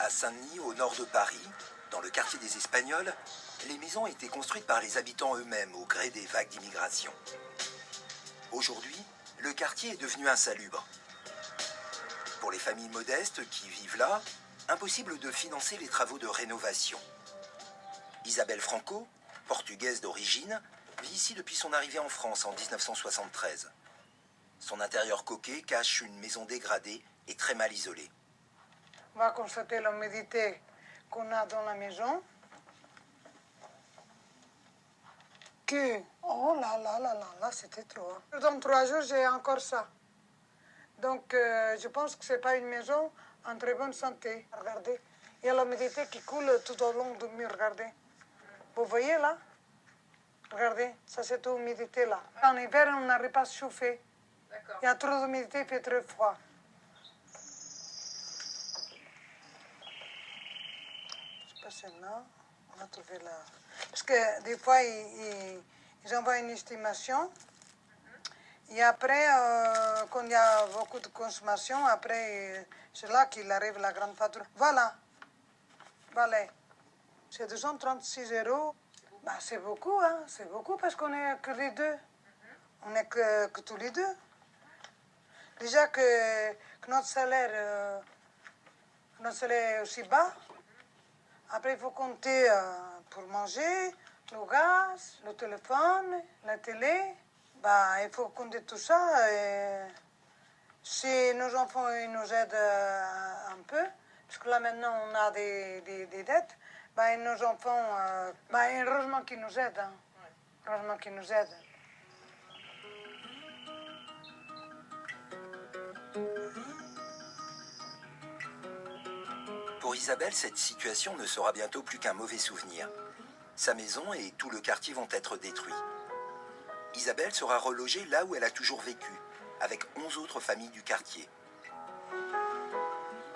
À Saint-Denis, au nord de Paris, dans le quartier des Espagnols, les maisons étaient construites par les habitants eux-mêmes au gré des vagues d'immigration. Aujourd'hui, le quartier est devenu insalubre. Pour les familles modestes qui vivent là, impossible de financer les travaux de rénovation. Isabelle Franco, portugaise d'origine, vit ici depuis son arrivée en France en 1973. Son intérieur coquet cache une maison dégradée et très mal isolée. On va constater l'humidité qu'on a dans la maison. Oh là là là là là, c'était trop. Dans 3 jours, j'ai encore ça. Donc, je pense que ce n'est pas une maison en très bonne santé. Regardez, il y a l'humidité qui coule tout au long du mur, regardez. Vous voyez là? Regardez, ça c'est toute l'humidité là. En hiver, on n'arrive pas à se chauffer. Il y a trop d'humidité, il fait très froid. Je sais pas si là, on a trouvé là. Parce que des fois, ils envoient une estimation. Et après, quand il y a beaucoup de consommation, après, c'est là qu'il arrive la grande facture. Voilà. Voilà. C'est 236 €. Bah, c'est beaucoup, hein. C'est beaucoup parce qu'on n'est que les deux. On n'est que tous les deux. Déjà que notre salaire est aussi bas. Après, il faut compter pour manger, le gaz, le téléphone, la télé. Bah, il faut compter tout ça. Et si nos enfants ils nous aident un peu, parce que là maintenant on a des dettes, bah, nos enfants, bah, heureusement qu'ils nous aident. Hein. Heureusement qu'ils nous aident. Pour Isabelle, cette situation ne sera bientôt plus qu'un mauvais souvenir. Sa maison et tout le quartier vont être détruits. Isabelle sera relogée là où elle a toujours vécu, avec 11 autres familles du quartier.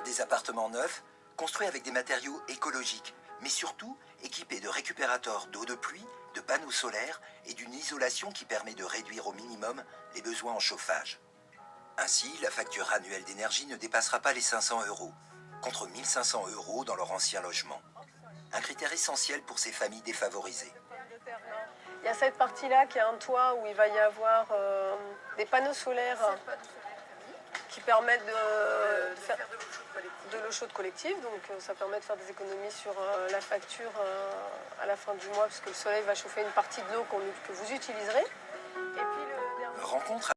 Des appartements neufs, construits avec des matériaux écologiques, mais surtout équipés de récupérateurs d'eau de pluie, de panneaux solaires et d'une isolation qui permet de réduire au minimum les besoins en chauffage. Ainsi, la facture annuelle d'énergie ne dépassera pas les 500 €, contre 1 500 € dans leur ancien logement. Un critère essentiel pour ces familles défavorisées. Il y a cette partie-là qui est un toit où il va y avoir des panneaux solaires qui permettent de faire de l'eau chaude collective. Donc ça permet de faire des économies sur la facture à la fin du mois, puisque le soleil va chauffer une partie de l'eau que vous utiliserez. Et puis le dernier... Rencontre